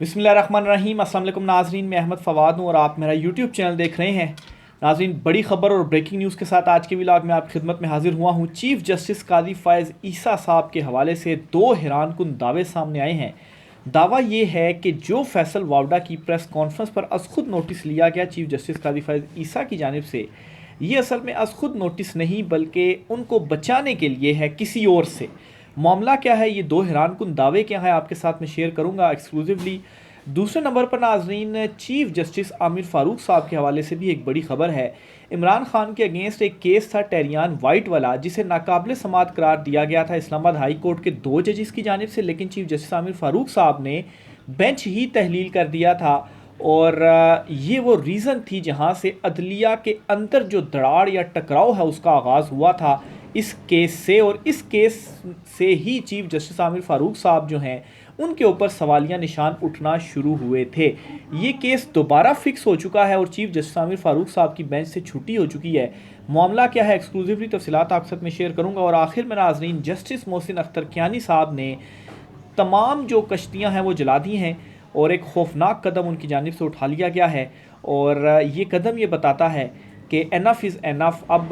बिस्मिल्लाहिर्रहमानिर्रहीम। अस्सलाम वालेकुम नाजरीन, मैं अहमद फ़वाद हूँ और आप मेरा यूट्यूब चैनल देख रहे हैं। नाजरीन, बड़ी खबर और ब्रेकिंग न्यूज़ के साथ आज के व्लॉग में आपकी खिदमत में हाजिर हुआ हूँ। चीफ जस्टिस कादी फ़ायज़ ईसा साहब के हवाले से दो हैरानकुन दावे सामने आए हैं। दावा ये है कि जो फैसल वावडा की प्रेस कॉन्फ्रेंस पर अज खुद नोटिस लिया गया चीफ जस्टिस कादी फ़ायज़ ईसा की जानिब से, ये असल में अज खुद नोटिस नहीं बल्कि उनको बचाने के लिए है किसी और से। मामला क्या है, ये दो हैरानकुन दावे क्या हैं, आपके साथ में शेयर करूंगा एक्सक्लूसिवली। दूसरे नंबर पर नाजरीन, चीफ जस्टिस आमिर फ़ारूक साहब के हवाले से भी एक बड़ी खबर है। इमरान खान के अगेंस्ट एक केस था टेरियान वाइट वाला, जिसे नाकाबिल समात करार दिया गया था इस्लामाबाद हाई कोर्ट के दो जजेस की जानिब से, लेकिन चीफ जस्टिस आमिर फ़ारूक साहब ने बेंच ही तहलील कर दिया था। और ये वो रीज़न थी जहाँ से अदलिया के अंदर जो दराड़ या टकराव है उसका आगाज़ हुआ था इस केस से। और इस केस से ही चीफ जस्टिस आमिर फ़ारूक साहब जो हैं उनके ऊपर सवालिया निशान उठना शुरू हुए थे। ये केस दोबारा फिक्स हो चुका है और चीफ जस्टिस आमिर फ़ारूक साहब की बेंच से छुट्टी हो चुकी है। मामला क्या है, एक्सक्लूसिवली तफसीलात आपके साथ में शेयर करूंगा। और आखिर में नाजरीन, जस्टिस मोहसिन अख्तर कियानी साहब ने तमाम जो कश्तियाँ हैं वो जला दी हैं और एक खौफनाक कदम उनकी जानिब से उठा लिया गया है। और ये कदम ये बताता है कि एनफ इज़ एनफ, अब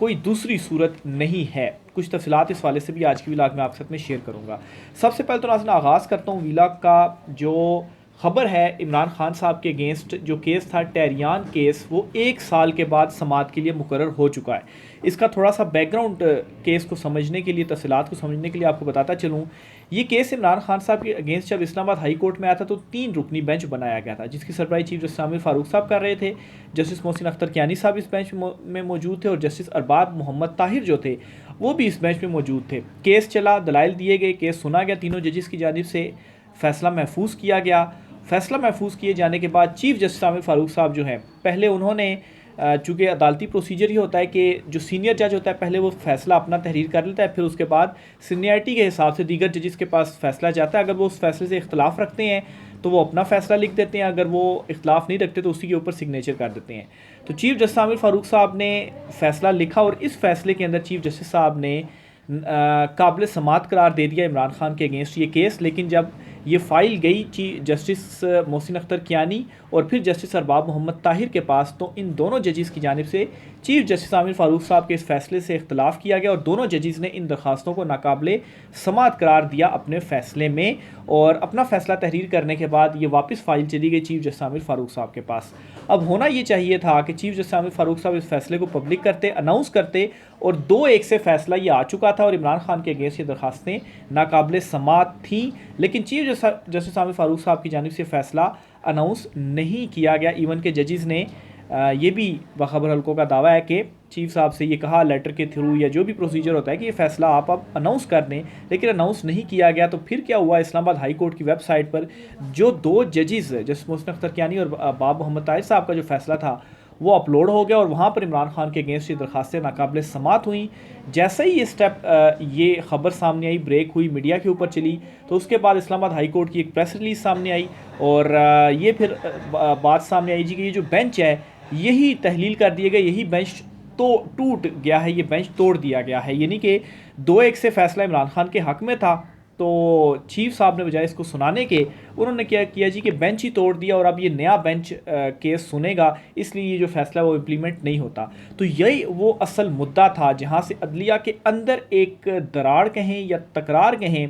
कोई दूसरी सूरत नहीं है। कुछ तफसीलात इस वाले से भी आज की व्लॉग में आपके साथ में शेयर करूँगा। सबसे पहले तो नाज़रीन आगाज़ करता हूँ व्लॉग का। जो खबर है, इमरान खान साहब के अगेंस्ट जो केस था टेरियान केस, वो 1 साल के बाद समात के लिए मुकर्रर हो चुका है। इसका थोड़ा सा बैकग्राउंड केस को समझने के लिए, तफसीलात को समझने के लिए आपको बताता चलूँ। ये केस इमरान खान साहब के अगेंस्ट जब इस्लामाबाद हाई कोर्ट में आया था तो 3 रुकनी बेंच बनाया गया था, जिसकी सरबराही चीफ जस्टिस आमिर फ़ारूक साहब कर रहे थे। जस्टिस मोहसिन अख्तर कियानी साहब इस बेंच में मौजूद थे और जस्टिस अरबाब मोहम्मद ताहिर जो थे वो भी इस बेंच में मौजूद थे। केस चला, दलाइल दिए गए, केस सुना गया तीनों जजेस की जानिब से, फैसला महफूज किया गया। फैसला महफूज किए जाने के बाद चीफ जस्टिस आमिर फ़ारूक साहब जो हैं, पहले उन्होंने चूँकि अदालती प्रोसीजर ही होता है कि जो सीनियर जज होता है पहले वो फैसला अपना तहरीर कर लेता है, फिर उसके बाद सीनियरिटी के हिसाब से दीगर जजेस के पास फैसला जाता है। अगर वो उस फैसले से इख्तलाफ रखते हैं तो वो अपना फैसला लिख देते हैं, अगर वो इख्तलाफ नहीं रखते तो उसी के ऊपर सिग्नेचर कर देते हैं। तो चीफ जस्टिस आमिर फ़ारूक साहब ने फैसला लिखा और इस फैसले के अंदर चीफ जस्टिस साहब ने काबिल समात करार दे दिया इमरान खान के अगेंस्ट ये केस। लेकिन जब ये फ़ाइल गई चीफ जस्टिस मोहसिन अख्तर कियानी और फिर जस्टिस अरबाब मोहम्मद ताहिर के पास, तो इन दोनों जजेस की जानिब से चीफ जस्टिस आमिर फ़ारूक साहब के इस फैसले से इख्तलाफ किया गया और दोनों जजेस ने इन दरखास्तों को नाकाबिल समात करार दिया अपने फ़ैसले में। और अपना फ़ैसला तहरीर करने के बाद ये वापस फ़ाइल चली गई चीफ जस्टिस आमिर फ़ारूक साहब के पास। अब होना ये चाहिए था कि चीफ जस्टिस आमिर फ़ारूक साहब इस फैसले को पब्लिक करते, अनाउंस करते, और 2-1 से फैसला ये आ चुका था और इमरान खान के अगेंस्ट ये दरखास्तें नाकाबिल समात थी। लेकिन चीफ जस्टिस आमिर फ़ारूक साहब की जानिब से फ़ैसला अनाउंस नहीं किया गया। इवन के जजेस ने ये भी बाखबर हल्कों का दावा है कि चीफ साहब से ये कहा लेटर के थ्रू या जो भी प्रोसीजर होता है कि ये फ़ैसला आप अब अनाउंस कर दें, लेकिन अनाउंस नहीं किया गया। तो फिर क्या हुआ, इस्लामाबाद हाई कोर्ट की वेबसाइट पर जो 2 जजेस जस्टिस मोहसिन अख्तर कियानी और बाब मोहम्मद ताहिर साहब का जो फ़ैसला था वो अपलोड हो गया और वहाँ पर इमरान खान के अगेंस्ट ये दरखास्तें नाकाबिल समात हुई। जैसे ही ये स्टेप, ये ख़बर सामने आई, ब्रेक हुई, मीडिया के ऊपर चली, तो उसके बाद इस्लामाबाद हाई कोर्ट की एक प्रेस रिलीज़ सामने आई और ये फिर बात सामने आई जी कि ये जो बेंच है यही तहलील कर दिए गए, यही बेंच तो टूट गया है, ये बेंच तोड़ दिया गया है। यानी कि 2-1 से फैसला इमरान खान के हक़ में था। तो चीफ साहब ने बजाय इसको सुनाने के उन्होंने क्या किया जी कि बेंच ही तोड़ दिया और अब ये नया बेंच केस सुनेगा, इसलिए ये जो फैसला वो इम्प्लीमेंट नहीं होता। तो यही वो असल मुद्दा था जहाँ से अदलिया के अंदर एक दरार कहें या तकरार कहें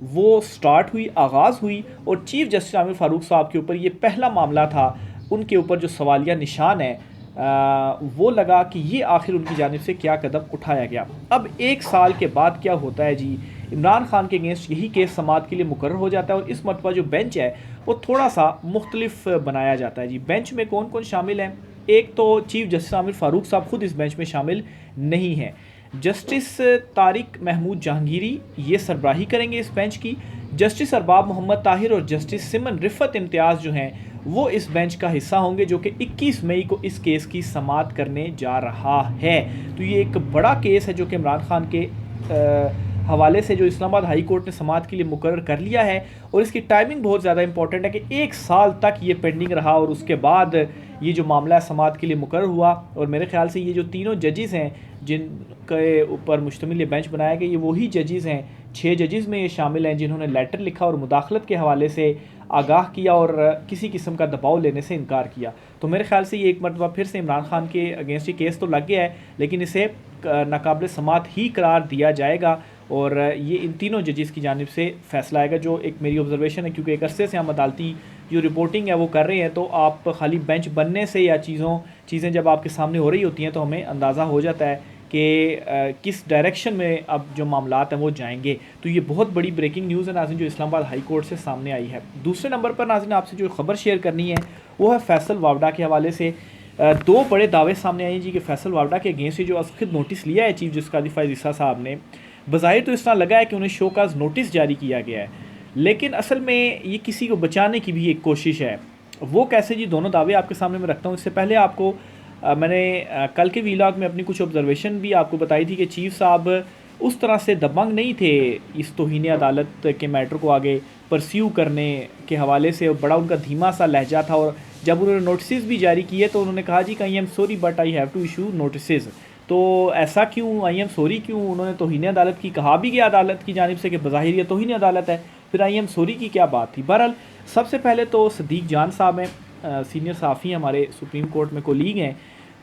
वो स्टार्ट हुई, आगाज़ हुई। और चीफ जस्टिस आमिर फ़ारूक साहब के ऊपर ये पहला मामला था, उनके ऊपर जो सवालिया निशान है वो लगा कि ये आखिर उनकी जानिब से क्या कदम उठाया गया। अब 1 साल के बाद क्या होता है जी, इमरान खान के अगेंस्ट यही केस समात के लिए मुकर्रर हो जाता है और इस मरतबा जो बेंच है वो थोड़ा सा मुख्तलिफ बनाया जाता है जी। बेंच में कौन कौन शामिल हैं? एक तो चीफ जस्टिस आमिर फ़ारूक साहब खुद इस बेंच में शामिल नहीं हैं। जस्टिस तारिक महमूद जहांगीरी ये सरबराही करेंगे इस बेंच की। जस्टिस अरबाब मोहम्मद ताहिर और जस्टिस सिमन रिफ़त इम्तियाज़ जो हैं वो इस बेंच का हिस्सा होंगे, जो कि 21 मई को इस केस की समात करने जा रहा है। तो ये एक बड़ा केस है जो कि इमरान खान के हवाले से जो इस्लामाबाद हाई कोर्ट ने समाअत के लिए मुकर्रर कर लिया है। और इसकी टाइमिंग बहुत ज़्यादा इंपॉर्टेंट है कि 1 साल तक ये पेंडिंग रहा और उसके बाद ये जो मामला है समाअत के लिए मुकर्रर हुआ। और मेरे ख्याल से ये जो तीनों जजेस हैं जिनके ऊपर मुश्तमिल ये बेंच बनाया गया, ये वही जजेस हैं, 6 जजेस में ये शामिल हैं जिन्होंने लेटर लिखा और मुदाखलत के हवाले से आगाह किया और किसी किस्म का दबाव लेने से इनकार किया। तो मेरे ख्याल से ये एक मरतबा फिर से इमरान खान के अगेंस्ट ये केस तो लग गया है, लेकिन इसे नाकाबिल समाअत ही करार दिया जाएगा और ये इन तीनों जजेस की जानिब से फ़ैसला आएगा, जो एक मेरी ऑब्जर्वेशन है। क्योंकि एक अरसे से हम अदालती जो रिपोर्टिंग है वो कर रहे हैं, तो आप खाली बेंच बनने से या चीज़ें जब आपके सामने हो रही होती हैं तो हमें अंदाज़ा हो जाता है कि किस डायरेक्शन में अब जो मामलात हैं वो जाएंगे। तो ये बहुत बड़ी ब्रेकिंग न्यूज़ है नाज़रीन जो इस्लामाबाद हाई कोर्ट से सामने आई है। दूसरे नंबर पर नाज़रीन आपसे जो खबर शेयर करनी है वो है फैसल वावडा के हवाले से। 2 बड़े दावे सामने आए जी कि फैसल वावडा के अगेंस्ट जो खुद नोटिस लिया है चीफ जस्टिस कादी फ़ाइज़ ईसा साहब ने, बज़ाहिर तो इस तरह लगा है कि उन्हें शोकाज़ नोटिस जारी किया गया है, लेकिन असल में ये किसी को बचाने की भी एक कोशिश है। वो कैसे जी, दोनों दावे आपके सामने मैं रखता हूँ। इससे पहले आपको मैंने कल के वीलॉग में अपनी कुछ ऑब्जर्वेशन भी आपको बताई थी कि चीफ साहब उस तरह से दबंग नहीं थे इस तौहीन अदालत के मैटर को आगे परस्यू करने के हवाले से। बड़ा उनका धीमा सा लहजा था और जब उन्होंने नोटिस भी जारी किए तो उन्होंने कहा जी कि I am sorry but I have to issue notice. तो ऐसा क्यों, आई एम सॉरी क्यों? उन्होंने तौहीन अदालत की कहा भी गया अदालत की जानिब से कि बज़ाहिर ये तौहीन अदालत है, फिर आई एम सॉरी की क्या बात थी? बहरहाल सबसे पहले तो सदीक जान साहब हैं, सीनियर सहाफ़ी हमारे सुप्रीम कोर्ट में कोलीग हैं,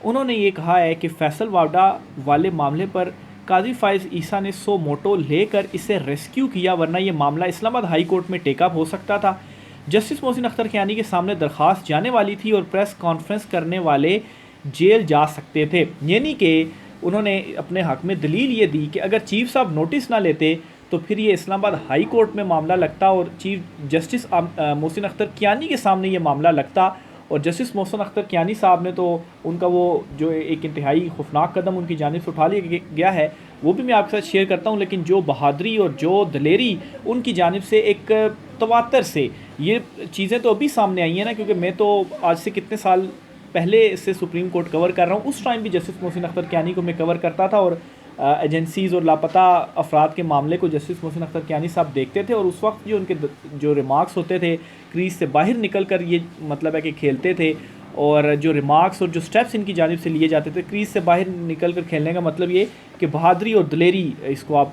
उन्होंने ये कहा है कि फैसल वावडा वाले मामले पर काजी फ़ाइज़ ईसा ने सो मोटो लेकर इसे रेस्क्यू किया, वरना ये मामला इस्लामाबाद हाई कोर्ट में टेकअप हो सकता था। जस्टिस मोहसिन अख्तर कियानी के सामने दरख्वास्त जाने वाली थी और प्रेस कॉन्फ्रेंस करने वाले जेल जा सकते थे। यानी कि उन्होंने अपने हक़ में दलील ये दी कि अगर चीफ साहब नोटिस ना लेते तो फिर ये इस्लामाबाद हाई कोर्ट में मामला लगता और चीफ जस्टिस मोहसिन अख्तर कियानी के सामने ये मामला लगता। और जस्टिस मोहसिन अख्तर कियानी साहब ने तो उनका वो जो एक इंतहाई खौफनाक कदम उनकी जानिब से उठा लिया गया है वो भी मैं आपके साथ शेयर करता हूँ, लेकिन जो बहादुरी और जो दलेरी उनकी जानिब से एक तवातर से ये चीज़ें तो अभी सामने आई हैं ना, क्योंकि मैं तो आज से कितने साल पहले इससे सुप्रीम कोर्ट कवर कर रहा हूँ। उस टाइम भी जस्टिस मोहसिन अख्तर कियानी को मैं कवर करता था और एजेंसीज़ और लापता अफराद के मामले को जस्टिस मोहसिन अख्तर कियानी साहब देखते थे और उस वक्त जो उनके जो रिमार्क्स होते थे क्रीज से बाहर निकल कर ये मतलब है कि खेलते थे, और जो रिमार्क्स और जो स्टेप्स इनकी जानिब से लिए जाते थे क्रीज से बाहर निकल कर खेलने का मतलब ये कि बहादुरी और दलेरी इसको आप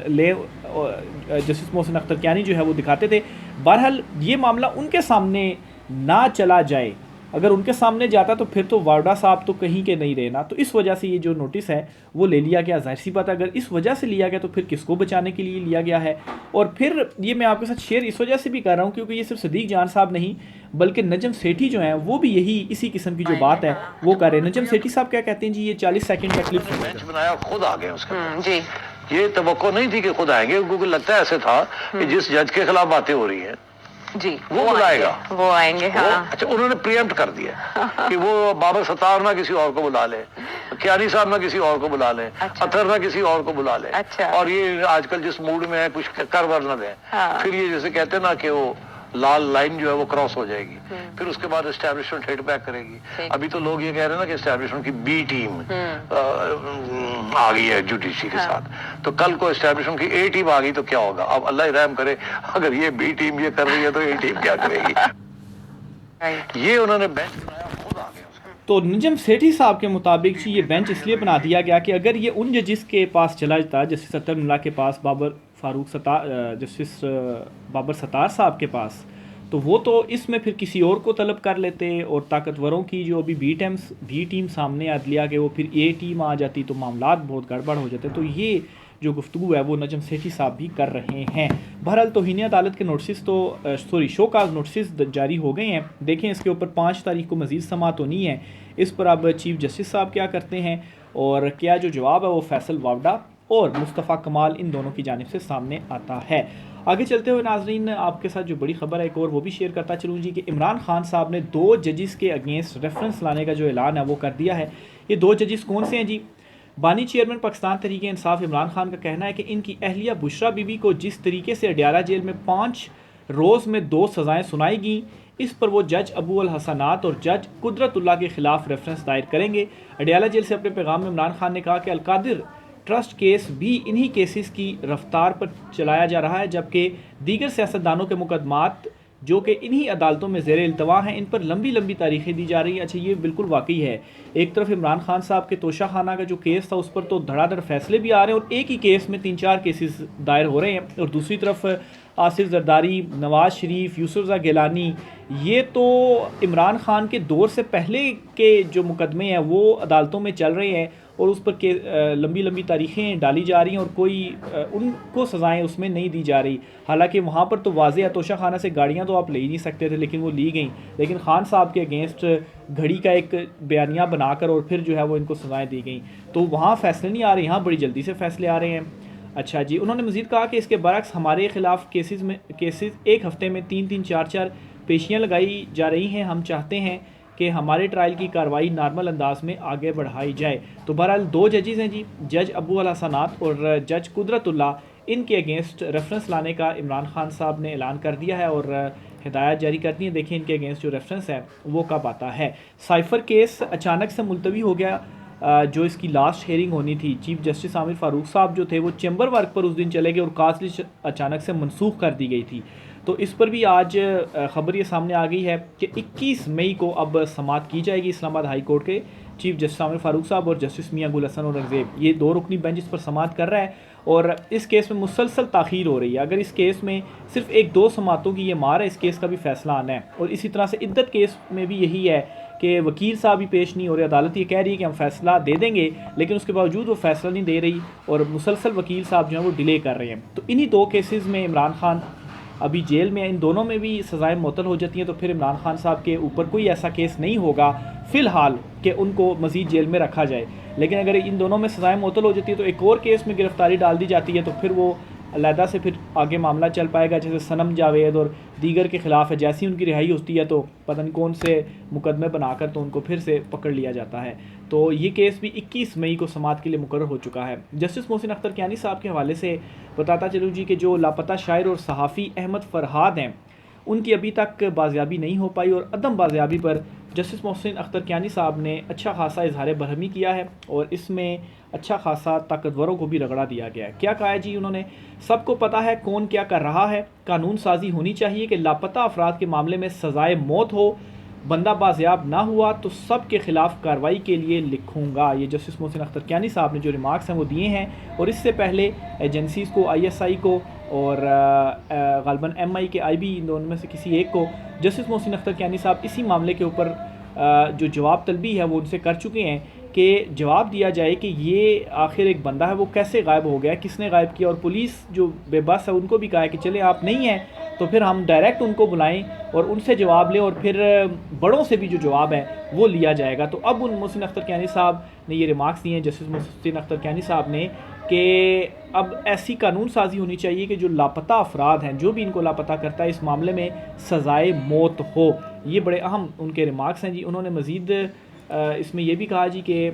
ले जस्टिस मोहसिन अख्तर कियानी जो है वो दिखाते थे। बहरहाल ये मामला उनके सामने ना चला जाए, अगर उनके सामने जाता तो फिर तो वावडा साहब तो कहीं के नहीं रहे ना, तो इस वजह से ये जो नोटिस है वो ले लिया गया। जाहिर सी बात है अगर इस वजह से लिया गया तो फिर किसको बचाने के लिए लिया गया है। और फिर ये मैं आपके साथ शेयर इस वजह से भी कर रहा हूँ क्योंकि ये सिर्फ सदीक जान साहब नहीं बल्कि नजम सेठी जो हैं वो भी यही इसी किस्म की जो बात है वो कर रहे हैं। नजम सेठी साहब क्या कहते हैं जी, ये 40 सेकंड का क्लिप बेंच बनाया खुद आ गए उसके जी। ये तवक्को नहीं थी कि खुद आएंगे, क्योंकि लगता है ऐसे था कि जिस जज के खिलाफ बातें हो रही हैं जी वो बुलाएगा, वो आएंगे। हाँ। अच्छा, उन्होंने प्रीएम्प्ट कर दिया कि वो बाबर सत्तार ना किसी और को बुला ले, कियानी साहब ना किसी और को बुला ले, अच्छा। अतर ना किसी और को बुला ले। अच्छा। और ये आजकल जिस मूड में है कुछ कर वर न दे। हाँ। फिर ये जैसे कहते हैं ना कि वो लाल लाइन जो है वो क्रॉस हो जाएगी, फिर उसके बाद एस्टैब्लिशमेंट हेड बैक करेगी। अभी तो लोग ये कह रहे हैं ना कि एस्टैब्लिशमेंट की बी टीम आ गई है जुडिशरी के साथ, तो कल को एस्टैब्लिशमेंट की ए टीम आ गई तो क्या होगा? अब अल्लाह रहम करे, अगर ये बी टीम ये कर रही है तो ए टीम क्या करेगी? ये उन्होंने बेंच बनाया, खुद आ गए। तो नजम सेठी साहब के मुताबिक जी ये बेंच इसलिए बना दिया गया कि अगर ये उन जजिस के पास चला जाता, जस्टिस अतर मुल्ला के पास, जस्टिस बाबर सत्तार साहब के पास, तो वो तो इसमें फिर किसी और को तलब कर लेते और ताकतवरों की जो अभी बी टीम सामने अदलिया के वो फिर ए टीम आ जाती तो मामलात बहुत गड़बड़ हो जाते। तो ये जो गुफ्तगू है वो नजम सेठी साहब भी कर रहे हैं। बहरहाल तौहीन अदालत के नोटिस तो शोकाज नोटिस जारी हो गए हैं। देखें इसके ऊपर 5 तारीख को मज़ीद समाअत होनी है। इस पर अब चीफ जस्टिस साहब क्या करते हैं और क्या जो जवाब है वो फैसल वावडा और मुस्तफ़ा कमाल इन दोनों की जानिब से सामने आता है। आगे चलते हुए नाजरीन आपके साथ जो बड़ी खबर है एक और वो भी शेयर करता चलूँ जी कि इमरान खान साहब ने 2 जजिस के अगेंस्ट रेफरेंस लाने का जो ऐलान है वो कर दिया है। ये 2 जजिस कौन से हैं जी? बानी चेयरमैन पाकिस्तान तहरीक इंसाफ इमरान खान का कहना है कि इनकी अहलिया बुशरा बीबी को जिस तरीके से अडयाला जेल में 5 रोज़ में 2 सज़ाएँ सुनाई गई, इस पर वो जज अबू अल हसनात और जज कुदरतुल्लाह के खिलाफ रेफरेंस दायर करेंगे। अडयाला जेल से अपने पैगाम में इमरान खान ने कहा कि अलकादिर ट्रस्ट केस भी इन्हीं केसेस की रफ्तार पर चलाया जा रहा है, जबकि दीगर सियासतदानों के मुकदमात जो कि इन्हीं अदालतों में ज़ेर इल्तवा हैं, इन पर लंबी लंबी तारीखें दी जा रही हैं। अच्छा, ये बिल्कुल वाकई है। एक तरफ इमरान खान साहब के तोशा खाना का जो केस था, उस पर तो धड़ाधड़ फैसले भी आ रहे हैं और एक ही केस में 3-4 केसेस दायर हो रहे हैं, और दूसरी तरफ आसिफ जरदारी, नवाज शरीफ, यूसुफ गिलानी, ये तो इमरान खान के दौर से पहले के जो मुकदमे हैं वो अदालतों में चल रहे हैं और उस पर लंबी लंबी तारीखें डाली जा रही हैं और कोई उनको सज़ाएं उसमें नहीं दी जा रही। हालांकि वहाँ पर तो वाज़ेह तोशा खाना से गाड़ियाँ तो आप ले ही नहीं सकते थे, लेकिन वो ली गई। लेकिन खान साहब के अगेंस्ट घड़ी का एक बयानिया बनाकर और फिर जो है वो इनको सज़ाएँ दी गई, तो वहाँ फ़ैसले नहीं आ रहे, यहाँ बड़ी जल्दी से फ़ैसले आ रहे हैं। अच्छा जी, उन्होंने मज़ीद कहा कि इसके बरक्स हमारे ख़िलाफ़ केसेस एक हफ़्ते में 3-3, 4-4 पेशियाँ लगाई जा रही हैं। हम चाहते हैं कि हमारे ट्रायल की कार्रवाई नॉर्मल अंदाज में आगे बढ़ाई जाए। तो बहरहाल 2 जजेज़ हैं जी, जज अबू अल हसनात और जज कुदरतुल्लाह, इनके अगेंस्ट रेफरेंस लाने का इमरान खान साहब ने ऐलान कर दिया है और हिदायत जारी कर दी है। देखिए इनके अगेंस्ट जो रेफरेंस है वो कब आता है। साइफ़र केस अचानक से मुलतवी हो गया। जो इसकी लास्ट हेयरिंग होनी थी, चीफ जस्टिस आमिर फ़ारूक साहब जो थे वो चैम्बर वर्क पर उस दिन चले गए और कास्ट लिस्ट अचानक से मनसूख कर दी गई थी। तो इस पर भी आज ख़बर ये सामने आ गई है कि 21 मई को अब समाअत की जाएगी इस्लामाबाद हाई कोर्ट के चीफ जस्टिस आमिर फ़ारूक साहब और जस्टिस मियां गुल हसन औरंगज़ेब, ये 2 रुकनी बेंच इस पर समाअत कर रहा है और इस केस में मुसलसल ताख़ीर हो रही है। अगर इस केस में सिर्फ 1-2 समाअतों की ये मार है, इस केस का भी फ़ैसला आना है। और इसी तरह से इद्दत केस में भी यही है कि वकील साहब भी पेश नहीं हो रहे, अदालत ये कह रही है कि हम फ़ैसला दे देंगे, लेकिन उसके बावजूद वो फ़ैसला नहीं दे रही और मुसलसल वकील साहब जो हैं वो डिले कर रहे हैं। तो इन्हीं 2 केसेस में इमरान खान अभी जेल में, इन दोनों में भी सज़ाएं मुअत्तल हो जाती हैं, तो फिर इमरान खान साहब के ऊपर कोई ऐसा केस नहीं होगा फ़िलहाल कि उनको मज़ीद जेल में रखा जाए। लेकिन अगर इन दोनों में सज़ाएं मुअत्तल हो जाती है तो एक और केस में गिरफ़्तारी डाल दी जाती है, तो फिर वो अलहदा से फिर आगे मामला चल पाएगा। जैसे सनम जावेद और दीगर के ख़िलाफ़ है, जैसी उनकी रिहाई होती है तो पता नहीं कौन से मुकदमे बनाकर तो उनको फिर से पकड़ लिया जाता है। तो ये केस भी 21 मई को समाअत के लिए मुकर्रर हो चुका है। जस्टिस मोहसिन अख्तर कियानी साहब के हवाले से बताता चलूँ जी कि जो लापता शायर और सहाफ़ी अहमद फ़रहाद हैं, उनकी अभी तक बाजियाबी नहीं हो पाई और अदम बाजियाबी पर जस्टिस मोहसिन अख्तर कियानी साहब ने अच्छा खासा इजहार बरहमी किया है और इसमें अच्छा खासा ताकतवरों को भी रगड़ा दिया गया है। क्या कहा है जी उन्होंने? सबको पता है कौन क्या कर रहा है, कानून साजी होनी चाहिए कि लापता अफराद के मामले में सज़ाए मौत हो, बंदा बाजियाब ना हुआ तो सब के ख़िलाफ़ कार्रवाई के लिए लिखूँगा। ये जस्टिस मोहसिन अख्तर कियानी साहब ने जो रिमार्क्स हैं वो दिए हैं और इससे पहले एजेंसीज़ को, ISI को और ग़ालिबन MI के IB, इन दोनों में से किसी एक को जस्टिस मोहसिन अख्तर कियानी साहब इसी मामले के ऊपर जो जवाब तलबी है वो उनसे कर चुके हैं कि जवाब दिया जाए कि ये आखिर एक बंदा है वो कैसे गायब हो गया, किसने गायब किया। और पुलिस जो बेबस है उनको भी कहा है कि चले आप नहीं हैं तो फिर हम डायरेक्ट उनको बुलाएं और उनसे जवाब लें और फिर बड़ों से भी जो जवाब है वो लिया जाएगा। तो अब उन मोहसिन अख्तर कियानी साहब ने ये रिमार्क्स दिए हैं, जस्टिस मोहसिन अख्तर कियानी साहब ने, कि अब ऐसी कानून साजी होनी चाहिए कि जो लापता अफराद हैं, जो भी इनको लापता करता है, इस मामले में सज़ाए मौत हो। ये बड़े अहम उनके रिमार्क्स हैं जी। उन्होंने मज़ीद इसमें यह भी कहा जी कि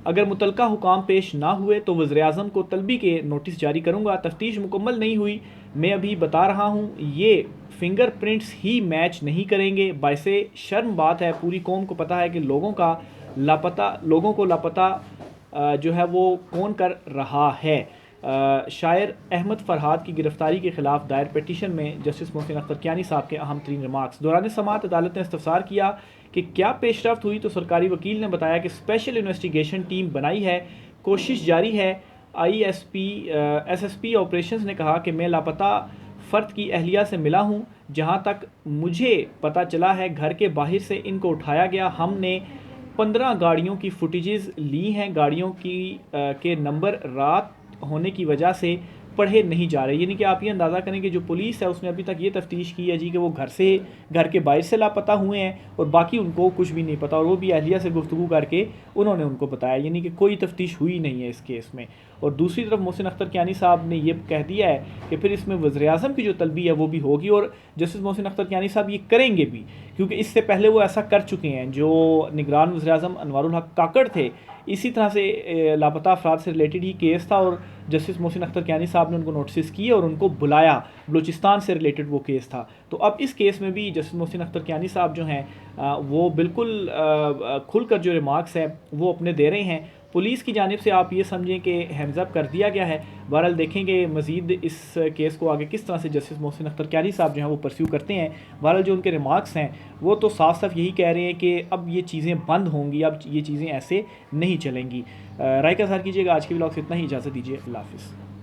अगर मुतलका हुकाम पेश ना हुए तो वज़ीर-ए-आज़म को तलबी के नोटिस जारी करूँगा। तफ्तीश मुकम्मल नहीं हुई, मैं अभी बता रहा हूँ, ये फिंगरप्रिंट्स ही मैच नहीं करेंगे। बाइसे शर्म बात है, पूरी कौम को पता है कि लोगों को लापता जो है वो कौन कर रहा है। शायर अहमद फ़रहाद की गिरफ़्तारी के ख़िलाफ़ दायर पिटीशन में जस्टिस मोहसिन अख्तर कियानी साहब के अहम तरीन रिमार्क्स। दौरान समाअत अदालत ने इस्तफ़सार किया कि क्या पेशरफ्त हुई, तो सरकारी वकील ने बताया कि स्पेशल इन्वेस्टिगेशन टीम बनाई है, कोशिश जारी है। SSP ऑपरेशंस ने कहा कि मैं लापता फ़र्द की अहलिया से मिला हूँ, जहाँ तक मुझे पता चला है घर के बाहर से इनको उठाया गया। हमने 15 गाड़ियों की फुटेजेस ली हैं, गाड़ियों के नंबर रात होने की वजह से पढ़े नहीं जा रहे। यानी कि आप ये अंदाज़ा करें कि जो पुलिस है उसने अभी तक ये तफ्तीश की है जी कि वो घर के बाहर से लापता हुए हैं और बाकी उनको कुछ भी नहीं पता, और वो भी अहलिया से गुफ्तगू करके उन्होंने उनको बताया। यानी कि कोई तफ्तीश हुई नहीं है इस केस में। और दूसरी तरफ मोहसिन अख्तर कियानी साहब ने ये कह दिया है कि फिर इसमें वज़ीर-ए-आज़म की जो तलबी है वो भी होगी और जस्टिस मोहसिन अख्तर कियानी साहब ये करेंगे भी, क्योंकि इससे पहले वो ऐसा कर चुके हैं। जो निगरान वज़ीर-ए-आज़म अनवारुल हक काकड़ थे, इसी तरह से लापता अफराद से रिलेटेड ही केस था और जस्टिस मोहसिन अख्तर कियानी साहब ने उनको नोटिस किए और उनको बुलाया, बलूचिस्तान से रिलेटेड वो केस था। तो अब इस केस में भी जस्टिस मोहसिन अख्तर कियानी साहब जो हैं वो बिल्कुल खुलकर जो रिमार्क्स हैं वो अपने दे रहे हैं पुलिस की जानिब से आप ये समझें कि हैंड्स अप कर दिया गया है। बहरहाल देखेंगे मज़ीद इस केस को आगे किस तरह से जस्टिस मोहसिन अख्तर क्यारी साहब जो हैं वो परस्यू करते हैं। बहरहाल जो उनके रिमार्क्स हैं वो तो साफ साफ यही कह रहे हैं कि अब ये चीज़ें बंद होंगी, अब ये चीज़ें ऐसे नहीं चलेंगी। राय का इज़हार कीजिएगा। आज के व्लॉग से इतना ही, इजाज़त दीजिए। अल्लाह हाफ़िज़।